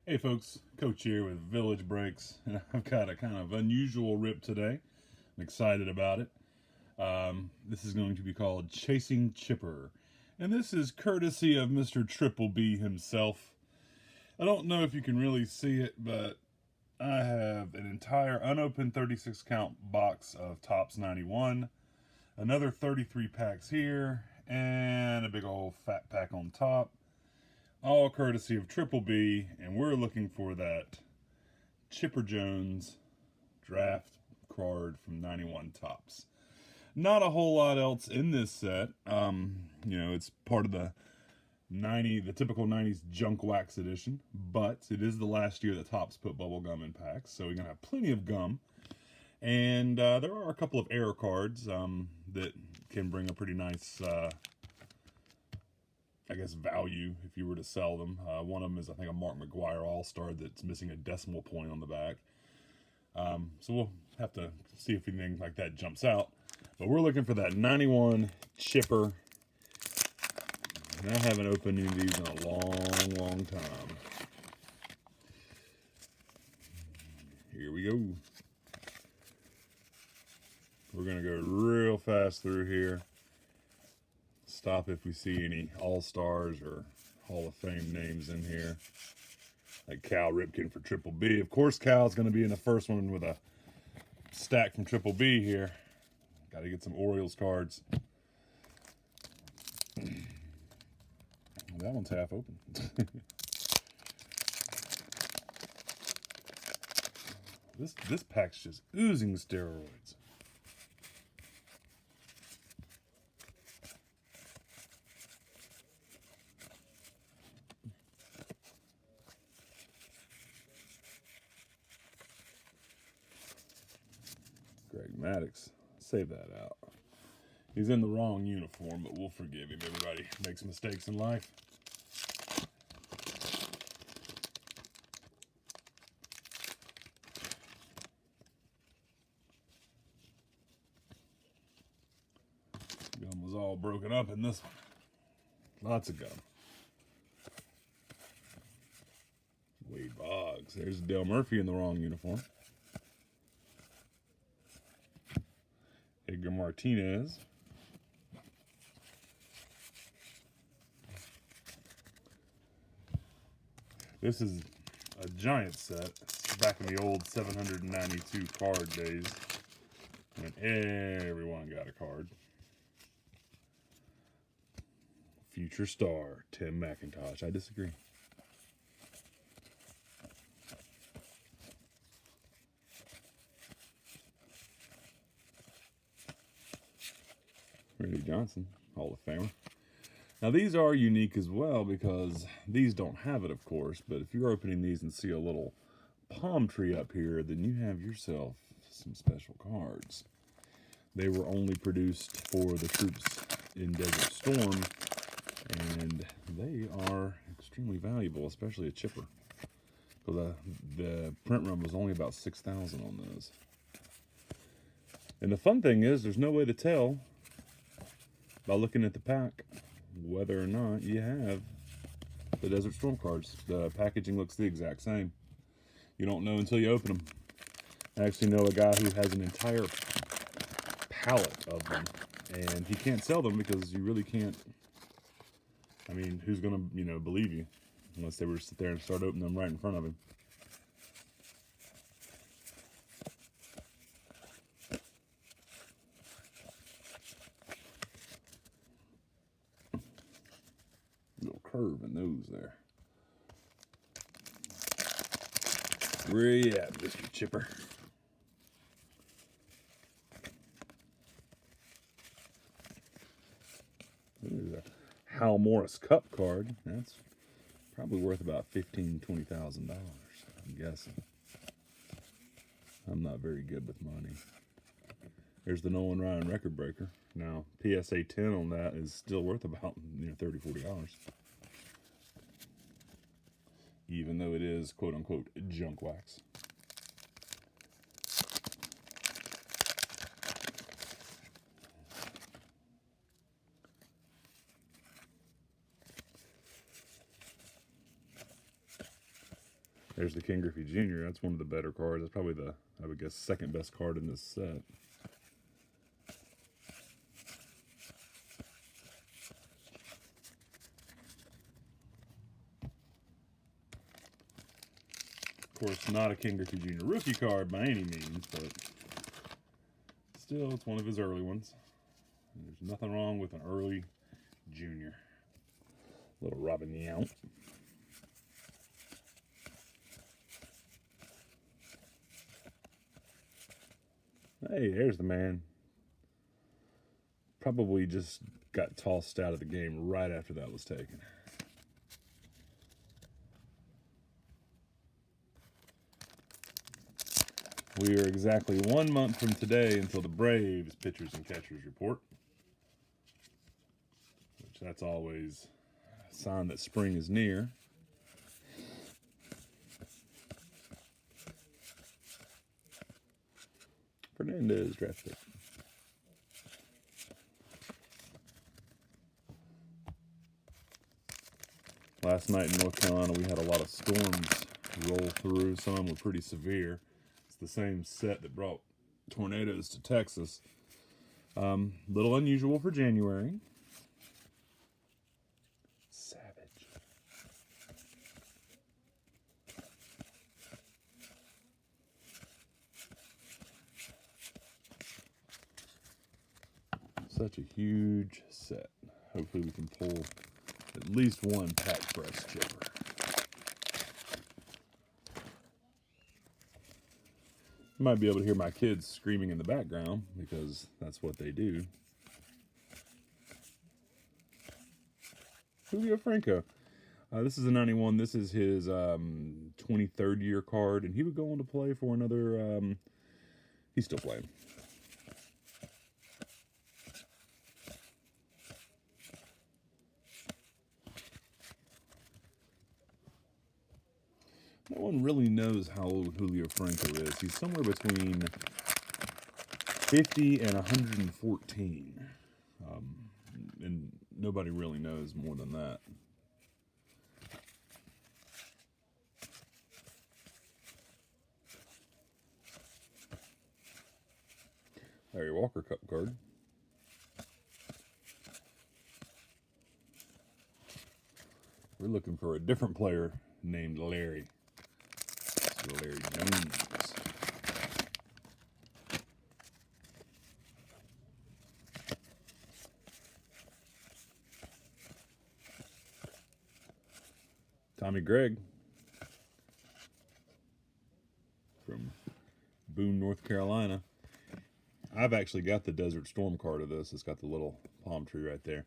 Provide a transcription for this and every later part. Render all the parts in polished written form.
Hey folks, Coach here with Village Breaks, and I've got a kind of unusual rip today. I'm excited about it. This is going to be called Chasing Chipper, and this is courtesy of Mr. Triple B himself. I don't know if you can really see it, but I have an entire unopened 36 count box of Topps 91, another 33 packs here, and a big old fat pack on top. All courtesy of Triple B, and we're looking for that Chipper Jones draft card from 91 Topps. Not a whole lot else in this set. It's part of the typical 90s junk wax edition, but it is the last year that Topps put bubble gum in packs, so we're gonna have plenty of gum. And there are a couple of error cards that can bring a pretty nice value if you were to sell them. One of them is, I think, a Mark McGwire All-Star that's missing a decimal point on the back. So we'll have to see if anything like that jumps out. But we're looking for that 91 Chipper. And I haven't opened any of these in a long, long time. Here we go. We're going to go real fast through here. Stop if we see any All-Stars or Hall of Fame names in here. Like Cal Ripken for Triple B. Of course, Cal's going to be in the first one with a stack from Triple B here. Got to get some Orioles cards. That one's half open. This pack's just oozing steroids. Greg Maddux, save that out. He's in the wrong uniform, but we'll forgive him. Everybody makes mistakes in life. Gum was all broken up in this one. Lots of gum. Wade Boggs. There's Dale Murphy in the wrong uniform. Edgar Martinez. This is a giant set. It's back in the old 792 card days when everyone got a card. Future star, Tim McIntosh. I disagree. Randy Johnson, Hall of Famer. Now these are unique as well because these don't have it, of course, but if you're opening these and see a little palm tree up here, then you have yourself some special cards. They were only produced for the troops in Desert Storm, and they are extremely valuable, especially a chipper. So the print run was only about 6,000 on those. And the fun thing is, there's no way to tell by looking at the pack whether or not you have the Desert Storm cards. The packaging looks the exact same. You don't know until you open them. I actually know a guy who has an entire pallet of them, and he can't sell them because you really can't. I mean, who's gonna, believe you unless they were to sit there and start opening them right in front of him. Little curve in those there. Where you at, Mr. Chipper? There's a Hal Morris Cup card. That's probably worth about $15,000-$20,000, I'm guessing. I'm not very good with money. There's the Nolan Ryan record breaker. Now, PSA 10 on that is still worth about $30-$40. Even though it is quote-unquote junk wax. There's the Ken Griffey Jr. That's one of the better cards. That's probably the, I would guess, second best card in this set. Of course, not a Ken Griffey Jr. rookie card by any means, but still, it's one of his early ones. And there's nothing wrong with an early junior. Little Robin Yount. Hey, there's the man. Probably just got tossed out of the game right after that was taken. We are exactly 1 month from today until the Braves pitchers and catchers report. Which that's always a sign that spring is near. Fernandez draft pick. Last night in North Carolina, we had a lot of storms roll through. Some of them were pretty severe. It's the same set that brought tornadoes to Texas. Little unusual for January. Savage. Such a huge set. Hopefully we can pull at least one pack press chipper. You might be able to hear my kids screaming in the background because that's what they do. Julio Franco. This is a 91. This is his 23rd year card, and he would go on to play for another. He's still playing. No one really knows how old Julio Franco is. He's somewhere between 50 and 114. And nobody really knows more than that. Larry Walker Cup card. We're looking for a different player named Larry. Larry Jones. Tommy Gregg from Boone, North Carolina. I've actually got the Desert Storm card of this. It's got the little palm tree right there.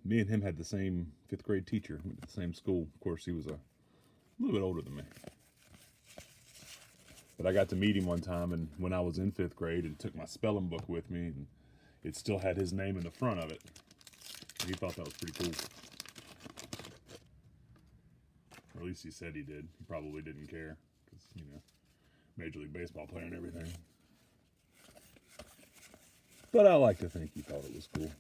Me and him had the same 5th grade teacher. Went to the same school. Of course, he was a little bit older than me. But I got to meet him one time, and when I was in 5th grade, and took my spelling book with me, and it still had his name in the front of it. And he thought that was pretty cool. Or at least he said he did. He probably didn't care, because, you know, Major League Baseball player and everything. But I like to think he thought it was cool.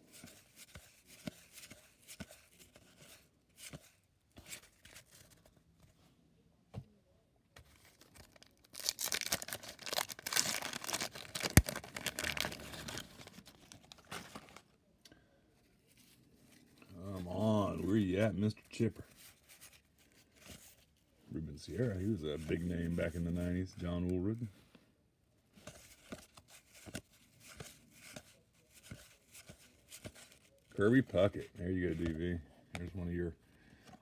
Where you at, Mr. Chipper? Ruben Sierra, he was a big name back in the 90s. John Woolridge. Kirby Puckett. There you go, DV. There's one of your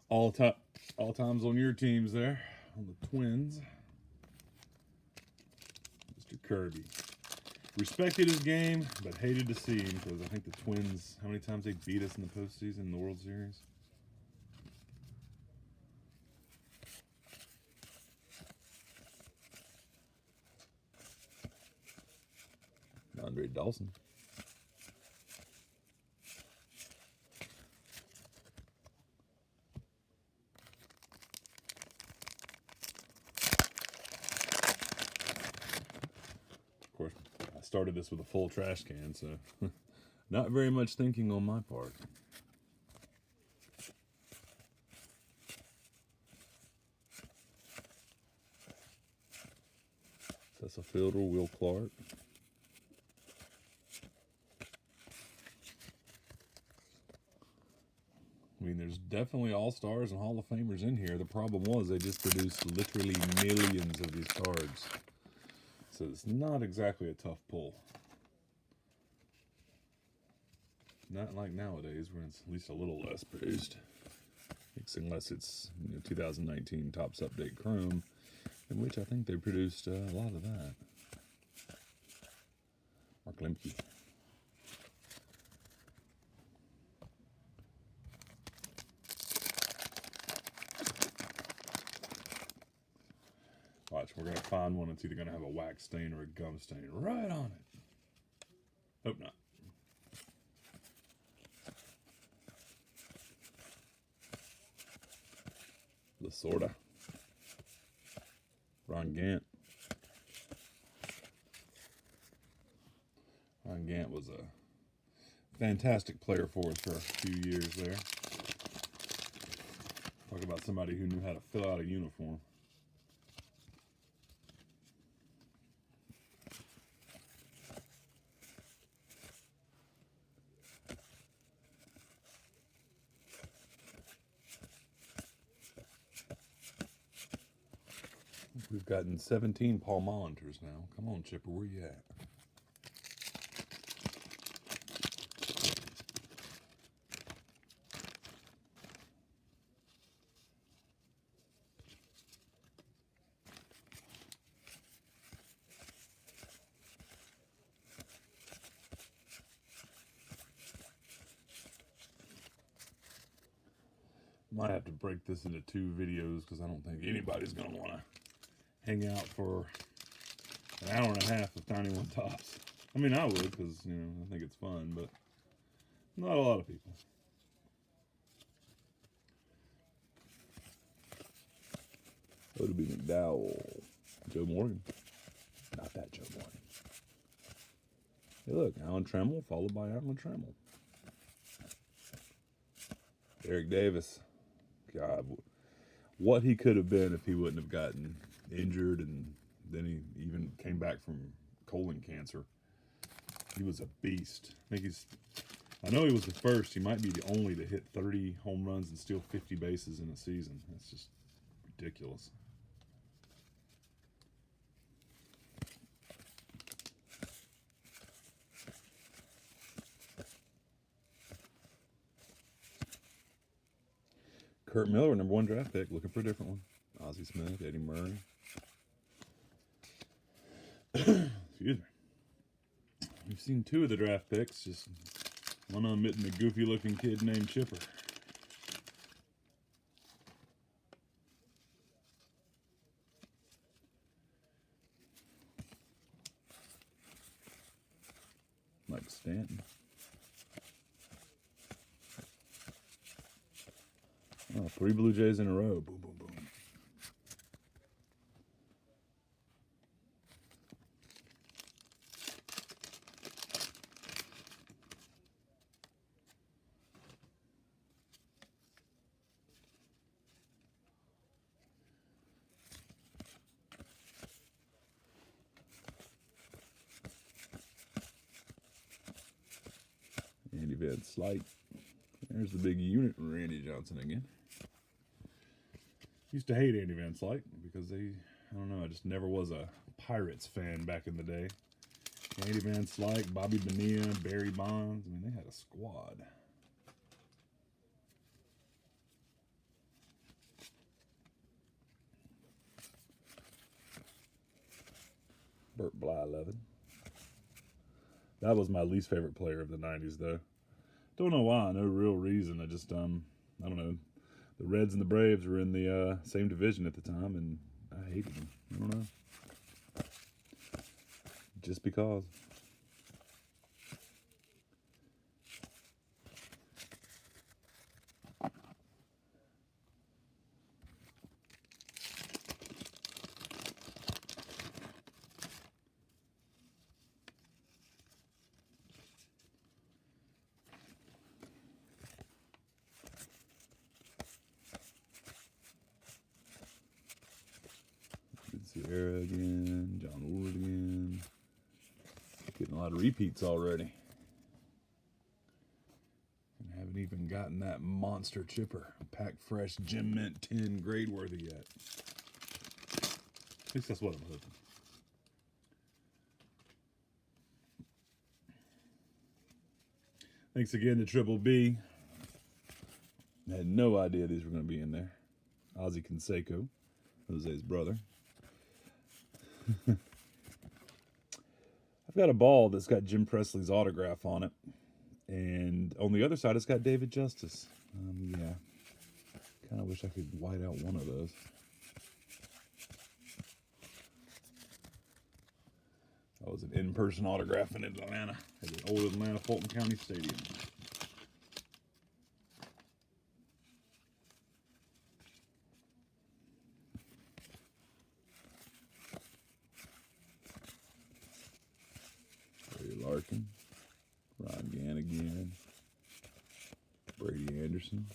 all times on your teams there, on the Twins. Mr. Kirby. Respected his game, but hated to see him because I think the Twins, how many times they beat us in the postseason in the World Series? Andre Dawson. Of course, I started this with a full trash can, so not very much thinking on my part. Tessa Fielder, Will Clark. I mean, there's definitely all-stars and Hall of Famers in here. The problem was they just produced literally millions of these cards. So it's not exactly a tough pull. Not like nowadays where it's at least a little less produced. Unless it's 2019 Topps Update Chrome, in which I think they produced a lot of that. Mark Lemke. Watch, we're going to find one that's either going to have a wax stain or a gum stain right on it. Hope not. Lasorda. Ron Gant. Ron Gant was a fantastic player for us for a few years there. Talk about somebody who knew how to fill out a uniform. We've gotten 17 Paul Mollinters now. Come on, Chipper, where you at? Might have to break this into 2 videos because I don't think anybody's going to want to hang out for an hour and a half of 91 Topps. I mean, I would because, I think it's fun, but not a lot of people. Would be McDowell. Joe Morgan. Not that Joe Morgan. Hey, look, Alan Trammell followed by Alan Trammell. Eric Davis. God, what he could have been if he wouldn't have gotten injured and then he even came back from colon cancer. He was a beast. I know he was the first. He might be the only to hit 30 home runs and steal 50 bases in a season. That's just ridiculous. Kurt Miller, number 1 draft pick, looking for a different one. Ozzie Smith, Eddie Murray. Excuse me. We've seen 2 of the draft picks, just one omitting a goofy-looking kid named Chipper. Mike Stanton. Oh, 3 Blue Jays in a row. Boom, boom, boom. Andy Van Slyke. There's the big unit, Randy Johnson again. Used to hate Andy Van Slyke because I don't know, I just never was a Pirates fan back in the day. Andy Van Slyke, Bobby Bonilla, Barry Bonds. I mean, they had a squad. Burt Blyleven. That was my least favorite player of the 90s, though. Don't know why, no real reason. I just, I don't know. The Reds and the Braves were in the same division at the time, and I hated them. I don't know. Just because. Sierra again, John Wood again. Getting a lot of repeats already. And haven't even gotten that monster chipper. Pack Fresh Gem Mint 10 grade worthy yet. At least that's what I'm hoping. Thanks again to Triple B. I had no idea these were going to be in there. Ozzy Canseco, Jose's brother. I've got a ball that's got Jim Presley's autograph on it. And on the other side, it's got David Justice. Yeah. Kind of wish I could white out one of those. That was an in-person autograph in Atlanta at the old Atlanta Fulton County Stadium. Ray Larkin, Ron Gannigan, Brady Anderson.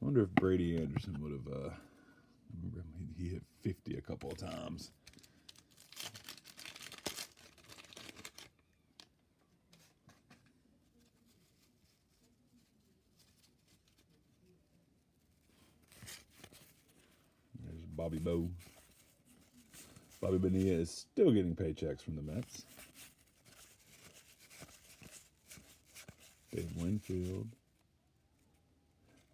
I wonder if Brady Anderson would have, remember he hit 50 a couple of times. There's Bobby Bowe. Bobby Bonilla is still getting paychecks from the Mets. Dave Winfield.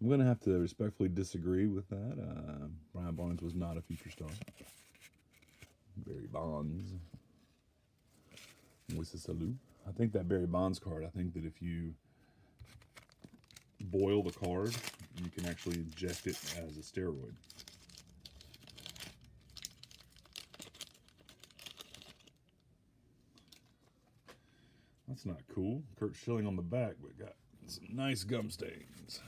I'm going to have to respectfully disagree with that. Brian Barnes was not a future star. Barry Bonds. Moises Alou. I think that Barry Bonds card, I think that if you boil the card, you can actually inject it as a steroid. That's not cool. Kurt Schilling on the back, but got some nice gum stains.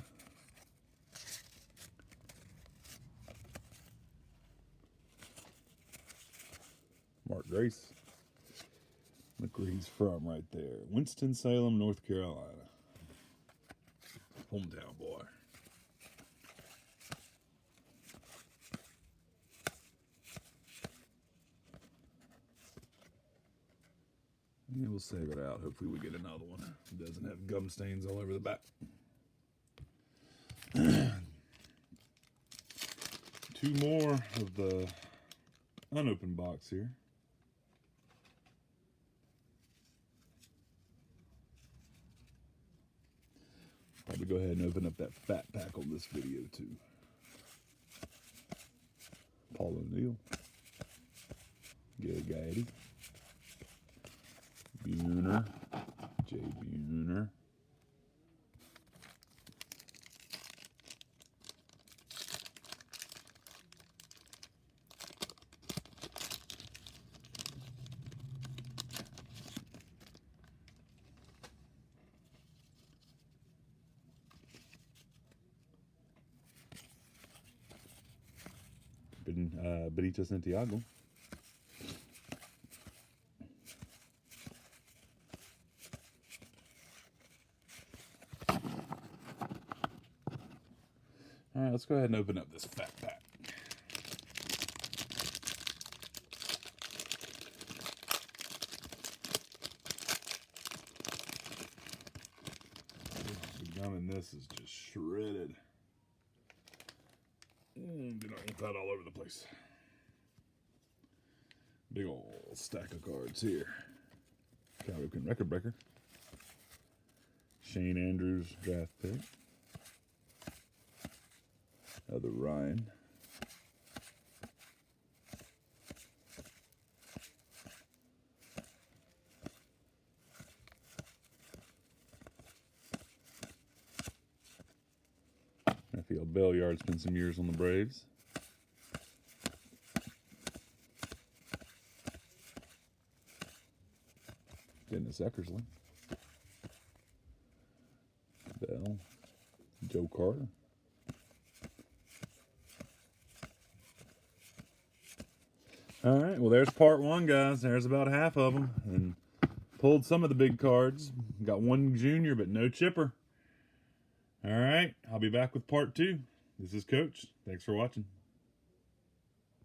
Mark Grace. Look where he's from right there. Winston-Salem, North Carolina. Hometown boy. Yeah, we'll save it out. Hopefully we get another one. It doesn't have gum stains all over the back. Two more of the unopened box here. Probably go ahead and open up that fat pack on this video too. Paul O'Neill. Gary Gaetti. Buhner. Jay Buhner. Benito Santiago. All right, let's go ahead and open up this fat pack. The gum in this is just shredded. Do not want that all over the place. Big old stack of cards here. Cal Ripken record breaker. Shane Andrews draft pick. Other Ryan. Raphael Belliard spent some years on the Braves. Dennis Eckersley. Bell. Joe Carter. All right, well, there's part one, guys. There's about half of them. And pulled some of the big cards. Got one junior, but no chipper. All right, I'll be back with part two. This is Coach. Thanks for watching.